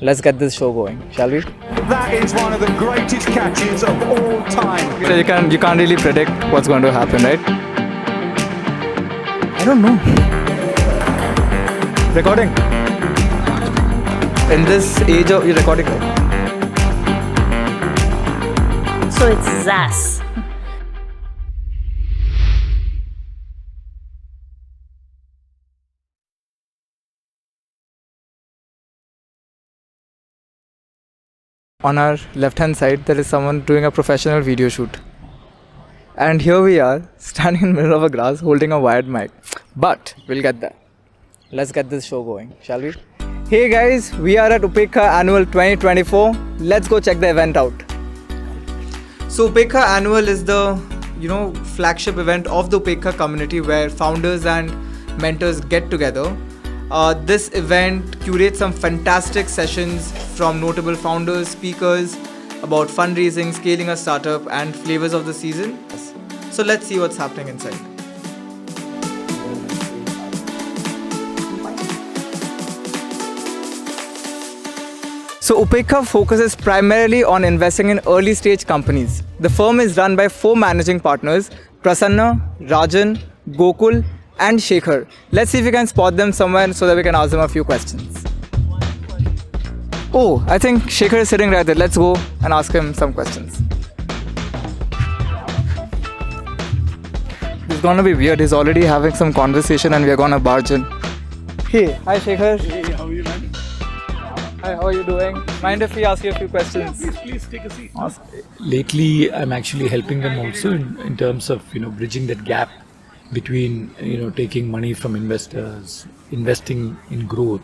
Let's get this show going, shall we? That is one of the greatest catches of all time. So you can't really predict what's going to happen, right? I don't know. Recording. In this age of recording. So it's SaaS. On our left hand side there is someone doing a professional video shoot. And here we are, standing in the middle of a grass holding a wired mic. But we'll get there. Let's get this show going, shall we? Hey guys, we are at Upekkha Annual 2024. Let's go check the event out. So Upekkha Annual is the flagship event of the Upekkha community where founders and mentors get together. This event curates some fantastic sessions from notable founders, speakers about fundraising, scaling a startup, and flavors of the season. So let's see what's happening inside. So Upekkha focuses primarily on investing in early stage companies. The firm is run by 4 managing partners, Prasanna, Rajan, Gokul, and Shekhar. Let's see if we can spot them somewhere so that we can ask them a few questions. Oh, I think Shekhar is sitting right there. Let's go and ask him some questions. It's gonna be weird. He's already having some conversation and we're gonna barge in. Hey, hi Shekhar. Hey, how are you, man? Hi, how are you doing? Mind if we ask you a few questions? Yeah, please take a seat. Lately, I'm actually helping them also in terms of bridging that gap between taking money from investors, investing in growth,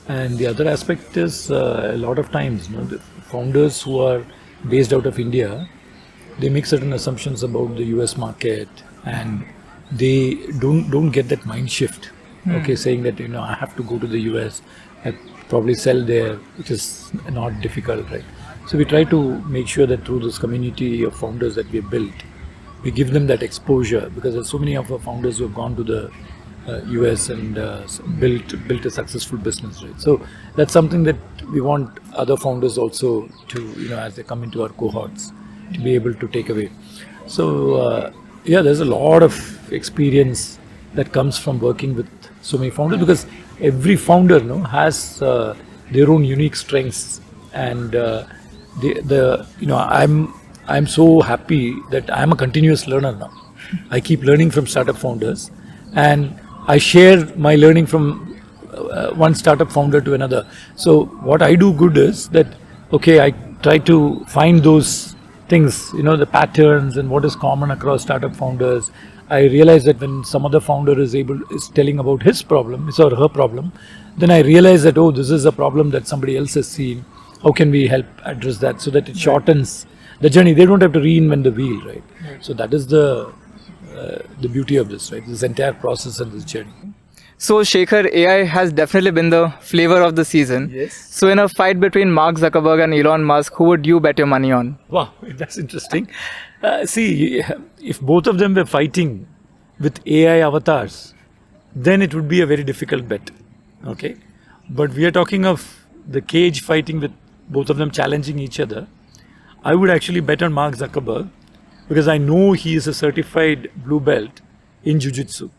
and the other aspect is a lot of times the founders who are based out of India, they make certain assumptions about the US market and they don't get that mind shift. Okay, saying that I have to go to the US, I probably sell there, which is not difficult, right? So we try to make sure that through this community of founders that we have built, we give them that exposure, because there's so many of our founders who have gone to the US and built a successful business, right? So that's something that we want other founders also to, as they come into our cohorts, to be able to take away. So there's a lot of experience that comes from working with so many founders, because every founder has their own unique strengths, and I'm so happy that I'm a continuous learner now. I keep learning from startup founders, and I share my learning from one startup founder to another. So what I do good is that, I try to find those things, the patterns and what is common across startup founders. I realize that when some other founder is telling about his problem, his or her problem, then I realize that, this is a problem that somebody else has seen. How can we help address that so that it shortens the journey? They don't have to reinvent the wheel, right? So that is the beauty of this, right? This entire process and this journey. So Shekhar, AI has definitely been the flavor of the season. Yes. So in a fight between Mark Zuckerberg and Elon Musk, who would you bet your money on? Wow, that's interesting. See, if both of them were fighting with AI avatars, then it would be a very difficult bet. Okay, but we are talking of the cage fighting with both of them challenging each other. I would actually bet on Mark Zuckerberg, because I know he is a certified blue belt in Jiu-Jitsu.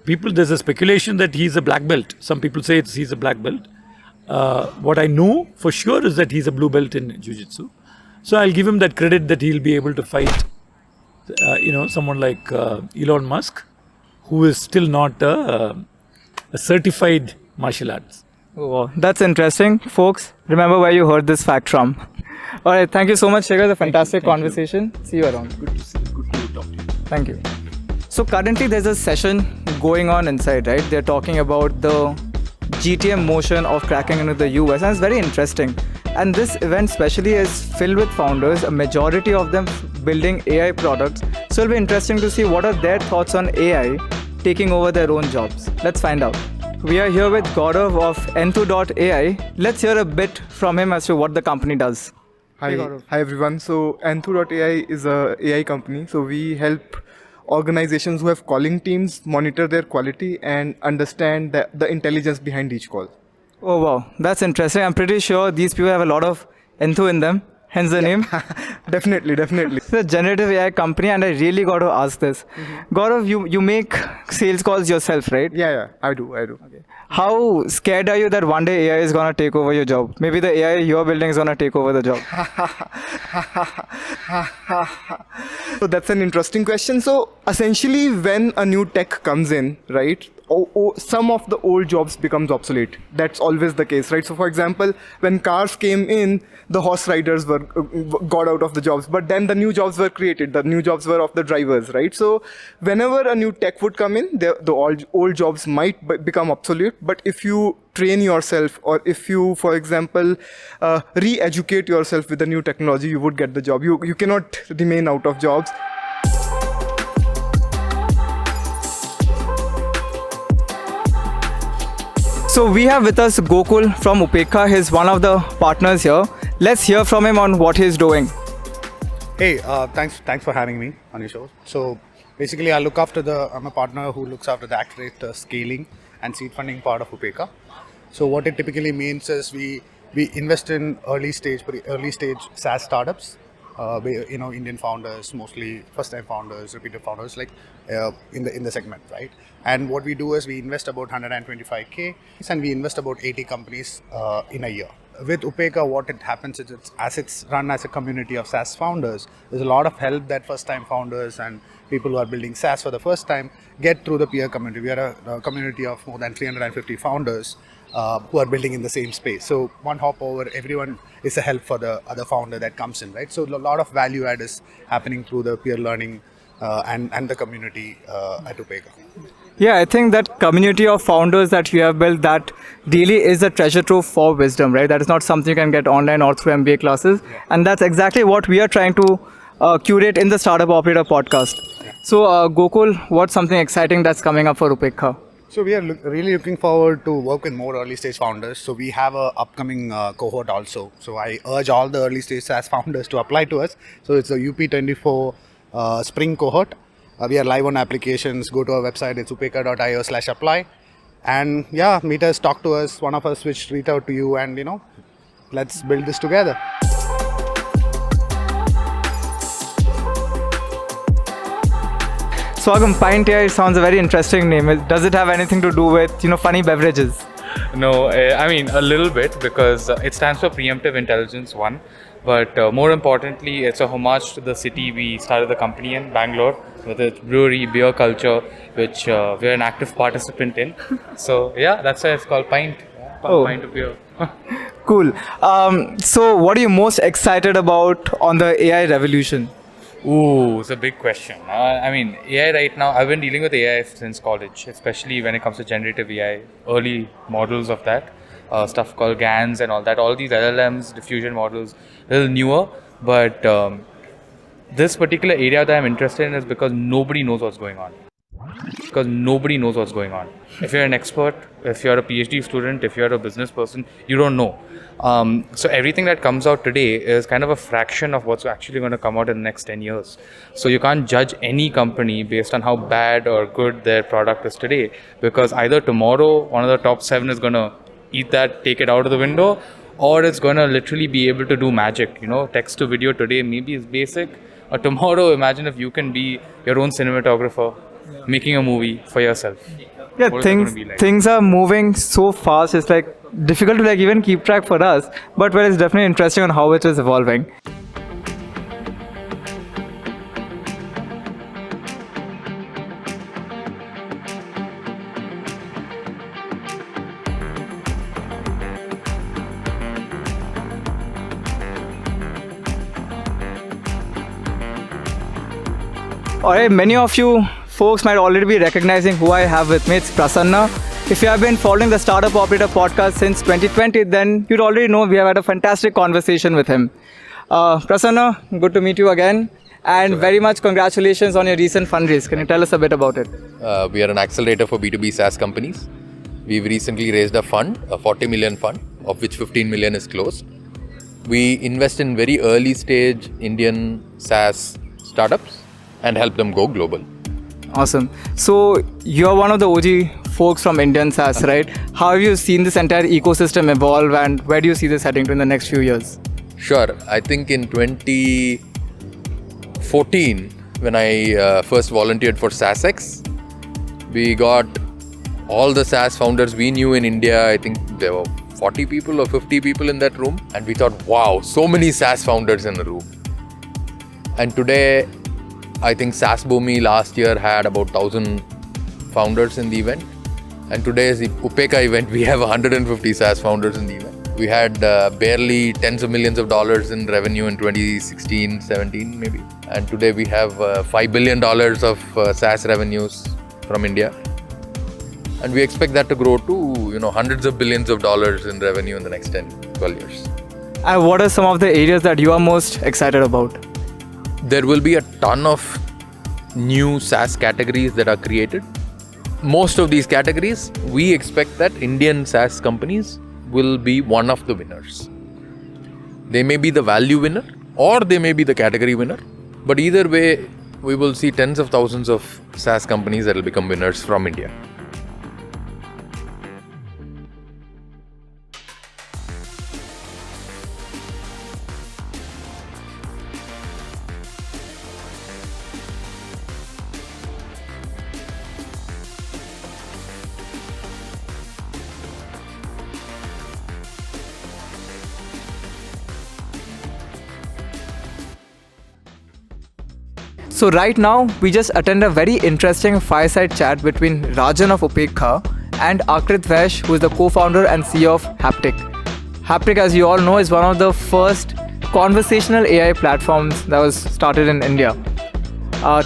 There's a speculation that he's a black belt. Some people say he's a black belt. What I know for sure is that he's a blue belt in Jiu-Jitsu. So I'll give him that credit that he'll be able to fight, someone like Elon Musk, who is still not a certified martial arts. Oh, wow. That's interesting. Folks, remember where you heard this fact from. All right, thank you so much, Shekhar. The fantastic conversation. See you around. Good to talk to you. Thank you. So currently there's a session going on inside, right? They're talking about the GTM motion of cracking into the US, and it's very interesting. And this event especially is filled with founders, a majority of them building AI products. So it'll be interesting to see what are their thoughts on AI taking over their own jobs. Let's find out. We are here with Gaurav of Enthu.ai. Let's hear a bit from him as to what the company does. Hi everyone. So Enthu.ai is a AI company. So we help organizations who have calling teams monitor their quality and understand the intelligence behind each call. Oh wow, that's interesting. I'm pretty sure these people have a lot of enthu in them, hence the name. Definitely. It's a generative AI company, and I really got to ask this. Gaurav, you make sales calls yourself, right? Yeah, I do. How scared are you that one day AI is gonna take over your job? Maybe the AI you're building is gonna take over the job. So that's an interesting question. So essentially, when a new tech comes in, right, some of the old jobs becomes obsolete. That's always the case, right? So for example, when cars came in, the horse riders were got out of the jobs, but then the new jobs were created. The new jobs were of the drivers, right? So whenever a new tech would come in, the old jobs might become obsolete. But if you train yourself, or if you, for example, re-educate yourself with the new technology, you would get the job. You cannot remain out of jobs. So we have with us Gokul from Upekkha. He's one of the partners here. Let's hear from him on what he's doing. Hey, thanks for having me on your show. So basically, I'm a partner who looks after the accelerator scaling and seed funding part of Upekkha. So what it typically means is we invest in early stage SaaS startups. Indian founders, mostly first-time founders, repeated founders, like in the segment, right? And what we do is we invest about 125K, and we invest about 80 companies in a year. With Upekkha, what it happens is it's run as a community of SaaS founders. There's a lot of help that first-time founders and people who are building SaaS for the first time get through the peer community. We are a community of more than 350 founders who are building in the same space. So one hop over, everyone is a help for the other founder that comes in, right? So a lot of value add is happening through the peer learning and the community at Upekkha. Yeah, I think that community of founders that you have built, that really is a treasure trove for wisdom, right? That is not something you can get online or through MBA classes. Yeah. And that's exactly what we are trying to curate in the Startup Operator podcast. Yeah. So Gokul, what's something exciting that's coming up for Upekkha? So we are really looking forward to work with more early stage founders. So we have a upcoming cohort also. So I urge all the early stage SaaS founders to apply to us. So it's a UP24 spring cohort. We are live on applications. Go to our website. It's upekkha.io/apply. And yeah, meet us, talk to us. One of us will reach out to you, and let's build this together. Swagam, Pint AI sounds a very interesting name. Does it have anything to do with, funny beverages? No, I mean a little bit, because it stands for Preemptive Intelligence, one. But more importantly, it's a homage to the city we started the company in, Bangalore, with its brewery, beer culture, which we're an active participant in. So yeah, that's why it's called Pint. Pint of beer. Cool. So what are you most excited about on the AI revolution? Ooh, it's a big question. I mean, AI right now, I've been dealing with AI since college, especially when it comes to generative AI, early models of that, stuff called GANs and all that. All these LLMs, diffusion models, a little newer, but this particular area that I'm interested in is because nobody knows what's going on. If you're an expert, if you're a PhD student, if you're a business person, you don't know. So everything that comes out today is kind of a fraction of what's actually going to come out in the next 10 years. So you can't judge any company based on how bad or good their product is today, because either tomorrow one of the top 7 is going to eat that, take it out of the window, or it's going to literally be able to do magic. Text to video today maybe is basic, or tomorrow imagine if you can be your own cinematographer, making a movie for yourself. Yeah, things are moving so fast. It's like difficult to even keep track for us. But it's definitely interesting on how it is evolving. Alright, many of you folks might already be recognizing who I have with me. It's Prasanna. If you have been following the Startup Operator podcast since 2020, then you'd already know we have had a fantastic conversation with him. Prasanna, good to meet you again. And very much congratulations on your recent fundraise. Can you tell us a bit about it? We are an accelerator for B2B SaaS companies. We've recently raised a fund, a 40 million fund, of which 15 million is closed. We invest in very early stage Indian SaaS startups and help them go global. Awesome. So you're one of the OG folks from Indian SaaS, right? how have you seen this entire ecosystem evolve, and where do you see this heading to in the next few years? Sure. I think in 2014, when I first volunteered for SaaSX, we got all the SaaS founders we knew in India. I think there were 40 people or 50 people in that room. And we thought, wow, so many SaaS founders in the room. And today, I think SaaS Boomi last year had about 1,000 founders in the event. And today's Upekkha event, we have 150 SaaS founders in the event. We had barely tens of millions of dollars in revenue in 2016, 17 maybe. And today we have $5 billion of SaaS revenues from India. And we expect that to grow to hundreds of billions of dollars in revenue in the next 10, 12 years. And what are some of the areas that you are most excited about? There will be a ton of new SaaS categories that are created. Most of these categories, we expect that Indian SaaS companies will be one of the winners. They may be the value winner or they may be the category winner. But either way, we will see tens of thousands of SaaS companies that will become winners from India. So right now, we just attend a very interesting fireside chat between Rajan of Upekkha and Akrit Vaish, who is the co-founder and CEO of Haptik. Haptik, as you all know, is one of the first conversational AI platforms that was started in India.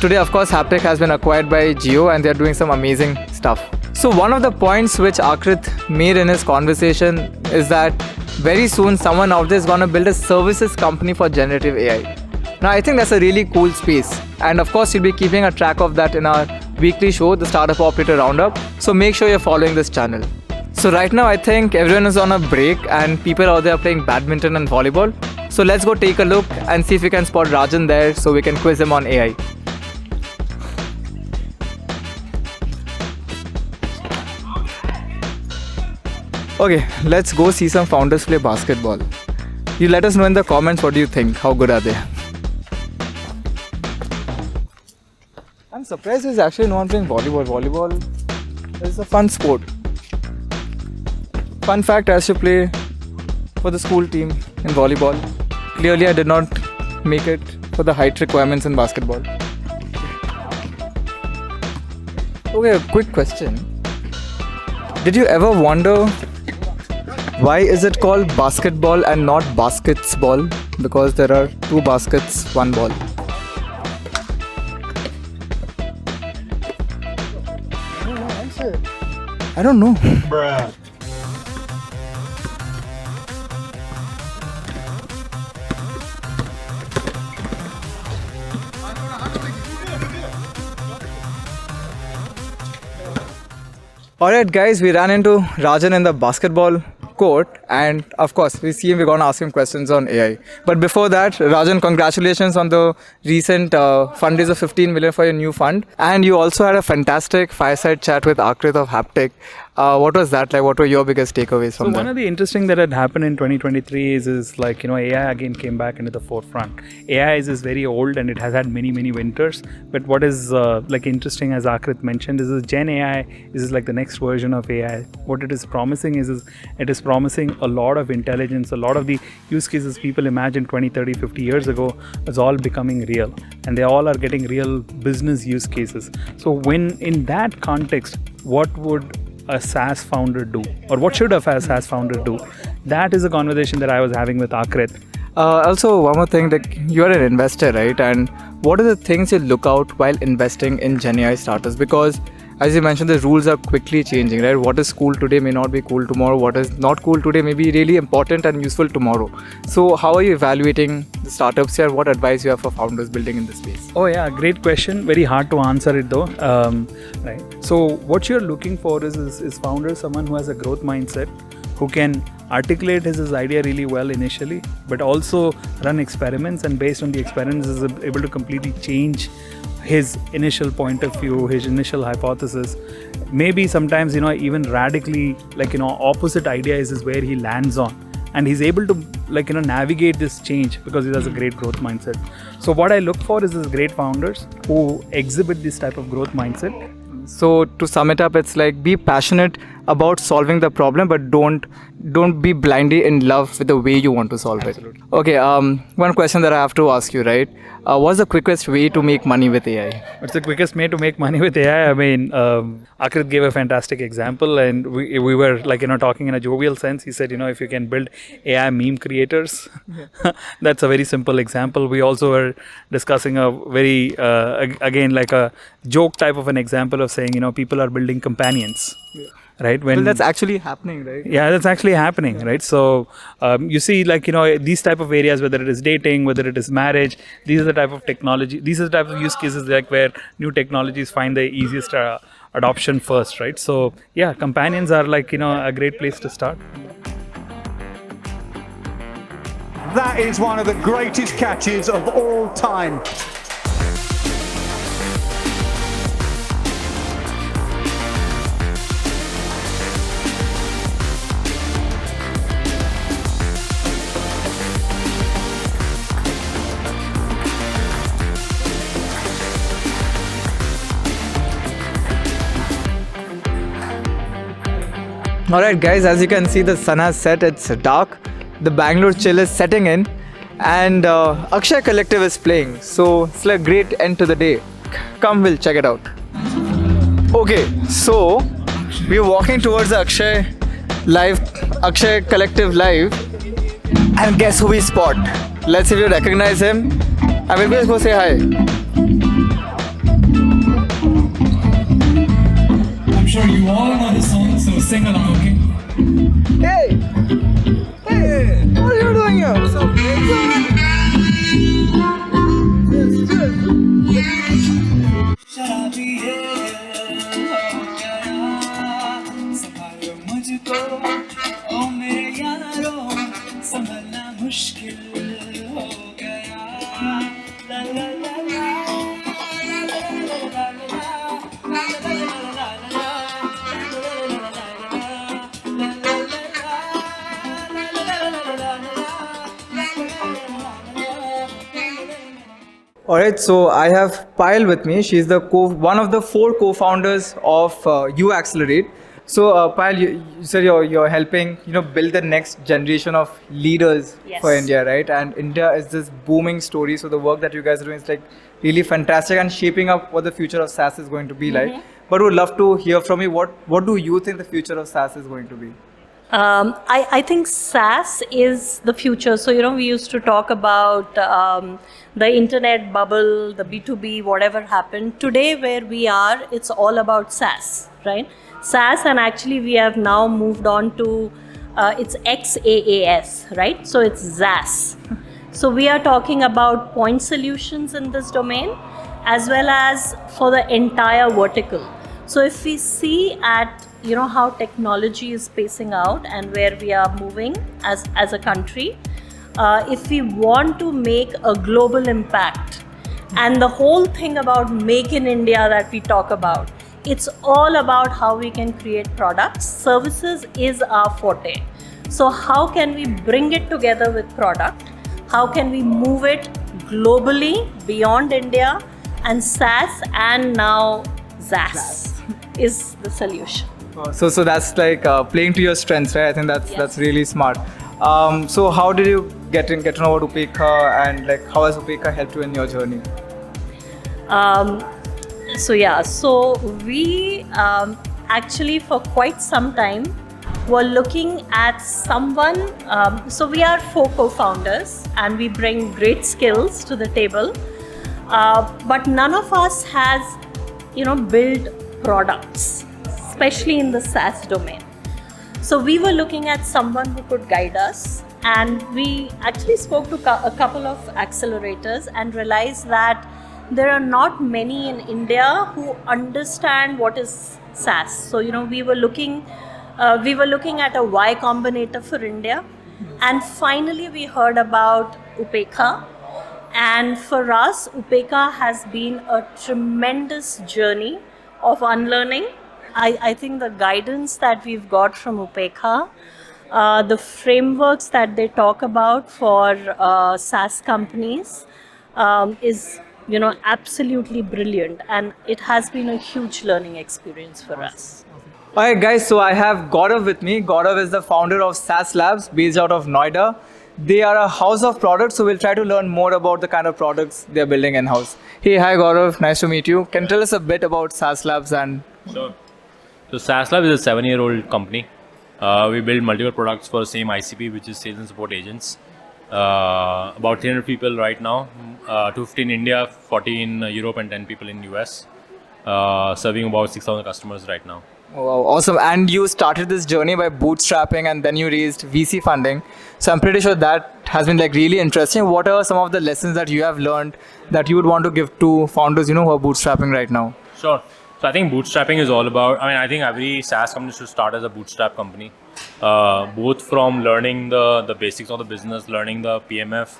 Today, of course, Haptik has been acquired by Jio and they're doing some amazing stuff. So one of the points which Akrit made in his conversation is that very soon someone out there is going to build a services company for generative AI. Now, I think that's a really cool space. And of course, you'll be keeping a track of that in our weekly show, the Startup Operator Roundup. So make sure you're following this channel. So right now, I think everyone is on a break and people out there are playing badminton and volleyball. So let's go take a look and see if we can spot Rajan there so we can quiz him on AI. Okay, let's go see some founders play basketball. You let us know in the comments what do you think, how good are they? I'm surprised there's actually no one playing volleyball. Volleyball is a fun sport. Fun fact, I used to play for the school team in volleyball. Clearly I did not make it for the height requirements in basketball. Okay, a quick question. Did you ever wonder why is it called basketball and not baskets ball? Because there are two baskets, one ball. I don't know. Bruh. Alright guys, we ran into Rajan in the basketball court and of course we see him, we're going to ask him questions on AI. But before that, Rajan, congratulations on the recent fundraise of 15 million for your new fund. And you also had a fantastic fireside chat with Akrit of Haptik. What was that like? What were your biggest takeaways from that? One of the interesting that had happened in 2023 is like, AI again came back into the forefront. AI is very old and it has had many winters. But what is like interesting, as Akrit mentioned, is Gen AI is like the next version of AI. What it is promising is it is promising a lot of intelligence. A lot of the use cases people imagined 20, 30, 50 years ago is all becoming real. And they all are getting real business use cases. So when in that context, what would a SaaS founder do, or what should a SaaS founder do? That is a conversation that I was having with Akrit. Also, one more thing, like you are an investor, right? And what are the things you look out while investing in Gen AI startups? Because as you mentioned, the rules are quickly changing, right? What is cool today may not be cool tomorrow. What is not cool today may be really important and useful tomorrow. So how are you evaluating the startups here? What advice you have for founders building in this space? Oh yeah, great question. Very hard to answer it though. Right. So what you're looking for is founders, someone who has a growth mindset, who can articulate his idea really well initially, but also run experiments, and based on the experiments is able to completely change his initial point of view, his initial hypothesis. Maybe sometimes, even radically, opposite ideas is where he lands on. And he's able to navigate this change because he has a great growth mindset. So what I look for is these great founders who exhibit this type of growth mindset. So to sum it up, it's like be passionate about solving the problem, but don't be blindly in love with the way you want to solve it. Okay, one question that I have to ask you, right? What's the quickest way to make money with AI? What's the quickest way to make money with AI? I mean, Akrit gave a fantastic example, and we were talking in a jovial sense. He said, if you can build AI meme creators, that's a very simple example. We also were discussing a very, again, like a joke type of an example of saying, people are building companions. Right, well, that's actually happening, right? Yeah, that's actually happening, right? So you see, these type of areas, whether it is dating, whether it is marriage, these are the type of technology, these are the type of use cases where new technologies find the easiest adoption first, right? So yeah, companions are a great place to start. That is one of the greatest catches of all time. Alright guys, as you can see, the sun has set, it's dark, the Bangalore chill is setting in, and Akshay Collective is playing, so it's like a great end to the day. Come, we'll check it out. Okay, so we're walking towards the Akshay Collective live, and guess who we spot? Let's see if you recognize him, and we'll just go say hi. I'm sure you all know the song, so sing along, okay? Hey! Hey! What are you doing here? What's up, Alright, so I have Payal with me. She's the one of the 4 co-founders of Accelerate. So Payal, you said you're helping build the next generation of leaders for India, right? And India is this booming story. So the work that you guys are doing is really fantastic and shaping up what the future of SaaS is going to be like. But would love to hear from you. What do you think the future of SaaS is going to be? I think SaaS is the future. So, we used to talk about the internet bubble, the B2B, whatever happened. Today, where we are, it's all about SaaS, right? SaaS, and actually we have now moved on to, it's XaaS, right? So it's SaaS. So we are talking about point solutions in this domain, as well as for the entire vertical. So if we see at how technology is pacing out and where we are moving as a country, if we want to make a global impact, and the whole thing about Make in India that we talk about, it's all about how we can create products. Services is our forte. So how can we bring it together with product? How can we move it globally beyond India? And SaaS and now SaaS is the solution. So that's playing to your strengths, right? I think that's really smart. So how did you get to know about Upekkha, and how has Upekkha helped you in your journey? So we actually for quite some time were looking at someone. So we are 4 co-founders and we bring great skills to the table, but none of us has built products, especially in the SaaS domain. So we were looking at someone who could guide us, and we actually spoke to a couple of accelerators and realized that there are not many in India who understand what is SaaS. So we were looking We were looking at a Y Combinator for India. And finally, we heard about Upekkha. And for us, Upekkha has been a tremendous journey of unlearning. I think the guidance that we've got from Upekkha, the frameworks that they talk about for SaaS companies is absolutely brilliant, and it has been a huge learning experience for us. Alright guys, so I have Gaurav with me. Gaurav is the founder of SaaS Labs based out of Noida. They are a house of products, so we'll try to learn more about the kind of products they're building in-house. Hey, hi Gaurav, nice to meet you. Can you tell us a bit about SaaS Labs and... Sure. So SaaS Labs is a 7-year-old company. We build multiple products for the same ICP, which is sales and support agents. About 300 people right now, 250 in India, 40 in Europe and 10 people in US. Serving about 6,000 customers right now. Oh, wow, awesome. And you started this journey by bootstrapping and then you raised VC funding. So I'm pretty sure that has been like really interesting. What are some of the lessons that you have learned that you would want to give to founders, who are bootstrapping right now? Sure. So I think bootstrapping is all about, I think every SaaS company should start as a bootstrap company. Both from learning the basics of the business, learning the PMF,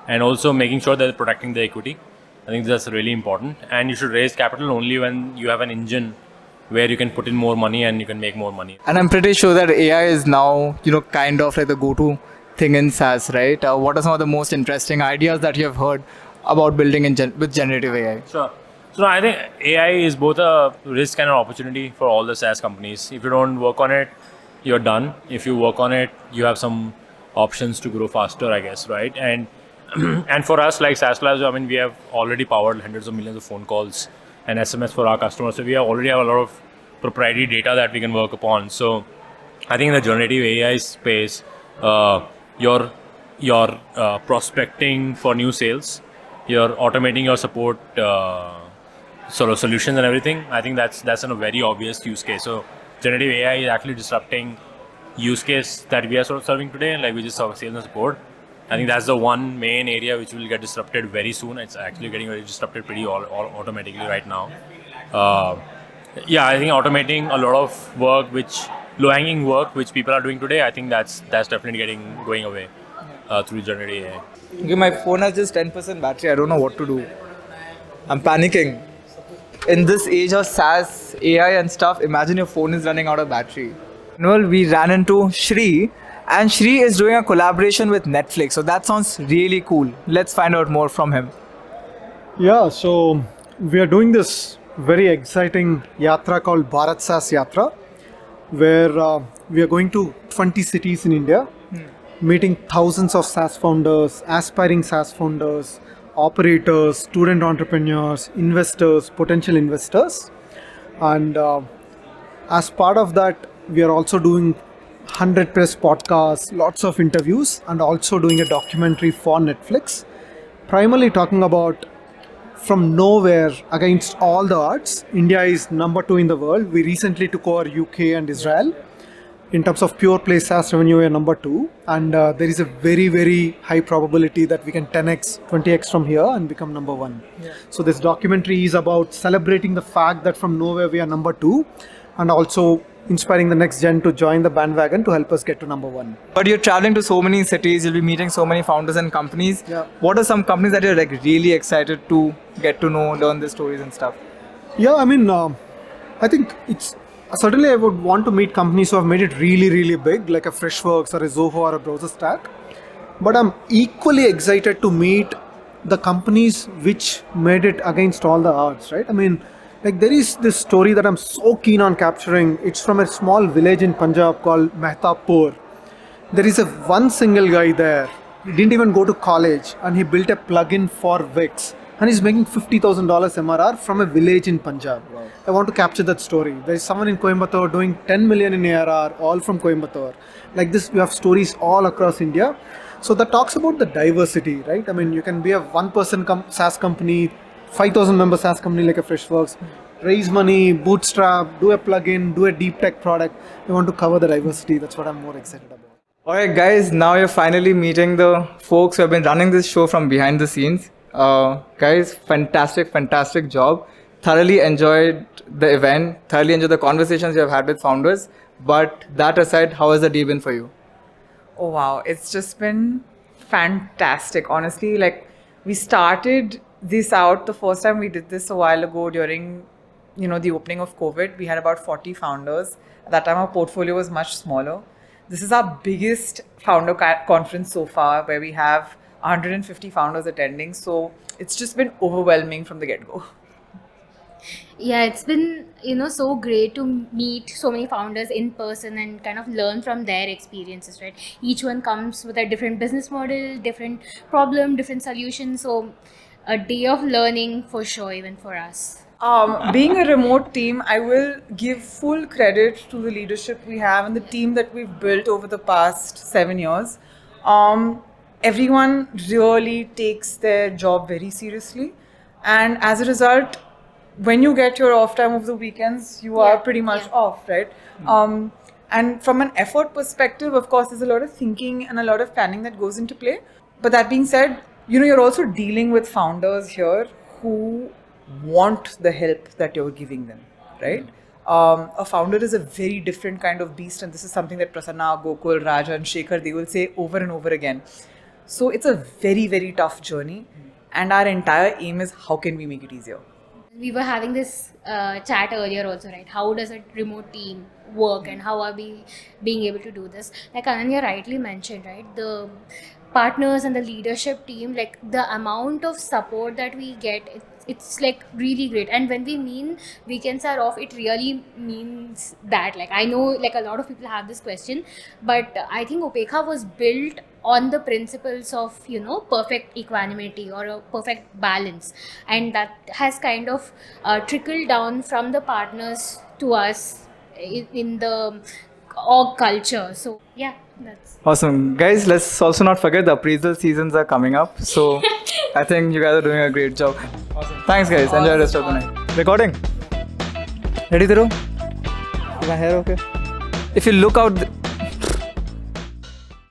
and also making sure that they're protecting the equity. I think that's really important. And you should raise capital only when you have an engine where you can put in more money and you can make more money. And I'm pretty sure that AI is now, kind of like the go-to thing in SaaS, right? What are some of the most interesting ideas that you have heard about building with generative AI? Sure. So I think AI is both a risk and an opportunity for all the SaaS companies. If you don't work on it, you're done. If you work on it, you have some options to grow faster, I guess, right? And and for us, like SaaS Labs, we have already powered hundreds of millions of phone calls and SMS for our customers. So we already have a lot of proprietary data that we can work upon. So I think in the generative AI space, you're prospecting for new sales, you're automating your support sort of solutions and everything. I think that's a very obvious use case. So generative AI is actually disrupting use case that we are sort of serving today, like we just saw sales and support. I think that's the one main area which will get disrupted very soon. It's actually getting very disrupted pretty automatically right now. I think automating a lot of work, low-hanging work, which people are doing today, I think that's definitely going away through generative AI. Okay, my phone has just 10% battery. I don't know what to do. I'm panicking. In this age of SaaS, AI and stuff, imagine your phone is running out of battery. Well, we ran into Shri, and Shri is doing a collaboration with Netflix. So that sounds really cool. Let's find out more from him. Yeah, so we are doing this very exciting yatra called Bharat SaaS Yatra, where we are going to 20 cities in India, meeting thousands of SaaS founders, aspiring SaaS founders, operators, student entrepreneurs, investors, potential investors. And as part of that, we are also doing 100 plus podcasts, lots of interviews, and also doing a documentary for Netflix, primarily talking about from nowhere against all the odds. India is number 2 in the world. We recently took over UK and Israel. In terms of pure play SaaS revenue, we are number 2. And there is a very, very high probability that we can 10x, 20x from here and become number 1. Yeah. So this documentary is about celebrating the fact that from nowhere we are number 2, and also inspiring the next gen to join the bandwagon to help us get to number 1. But you're traveling to so many cities, you'll be meeting so many founders and companies. Yeah. What are some companies that you're like really excited to get to know, learn the stories and stuff? Yeah, I think it's certainly I would want to meet companies who have made it really, really big, like a Freshworks or a Zoho or a Browser Stack. But I'm equally excited to meet the companies which made it against all the odds, right? There is this story that I'm so keen on capturing. It's from a small village in Punjab called Mehtapur. There is one single guy there. He didn't even go to college, and he built a plugin for Wix. And he's making $50,000 MRR from a village in Punjab. Wow. I want to capture that story. There is someone in Coimbatore doing 10 million in ARR, all from Coimbatore. Like this, we have stories all across India. So that talks about the diversity, right? You can be a one-person SaaS company, 5,000 member SaaS company like a Freshworks, raise money, bootstrap, do a plugin, do a deep tech product. I want to cover the diversity. That's what I'm more excited about. Alright guys, now you're finally meeting the folks who have been running this show from behind the scenes. Guys, fantastic job. Thoroughly enjoyed the event, thoroughly enjoyed the conversations you have had with founders. But that aside, how has the day been for you? Oh wow, it's just been fantastic. Honestly, like we started this out the first time we did this a while ago during, the opening of COVID. We had about 40 founders. At that time, our portfolio was much smaller. This is our biggest founder conference so far, where we have 150 founders attending. So it's just been overwhelming from the get-go. Yeah, it's been so great to meet so many founders in person and kind of learn from their experiences, right? Each one comes with a different business model, different problem, different solution. So a day of learning for sure, even for us. Being a remote team, I will give full credit to the leadership we have and the team that we've built over the past 7 years. Everyone really takes their job very seriously, and as a result, when you get your off time over the weekends, you are pretty much off, right? And from an effort perspective, of course, there's a lot of thinking and a lot of planning that goes into play. But that being said, you're also dealing with founders here who want the help that you're giving them, right? A founder is a very different kind of beast, and this is something that Prasanna, Gokul, Raja, and Shekhar, they will say over and over again. So it's a very, very tough journey, and our entire aim is how can we make it easier? We were having this chat earlier also, right? How does a remote team work and how are we being able to do this? Like Ananya rightly mentioned, right? The partners and the leadership team, like the amount of support that we get, it's like really great. And when we mean weekends are off, it really means that. Like I know like a lot of people have this question, but I think Upekkha was built on the principles of perfect equanimity or a perfect balance, and that has kind of trickled down from the partners to us in the org culture. So yeah, that's Awesome. Guys, let's also not forget the appraisal seasons are coming up. So I think you guys are doing a great job. Awesome. Thanks guys. Enjoy the rest of the night. Recording. Ready, Dhruv? Is my hair okay? If you look out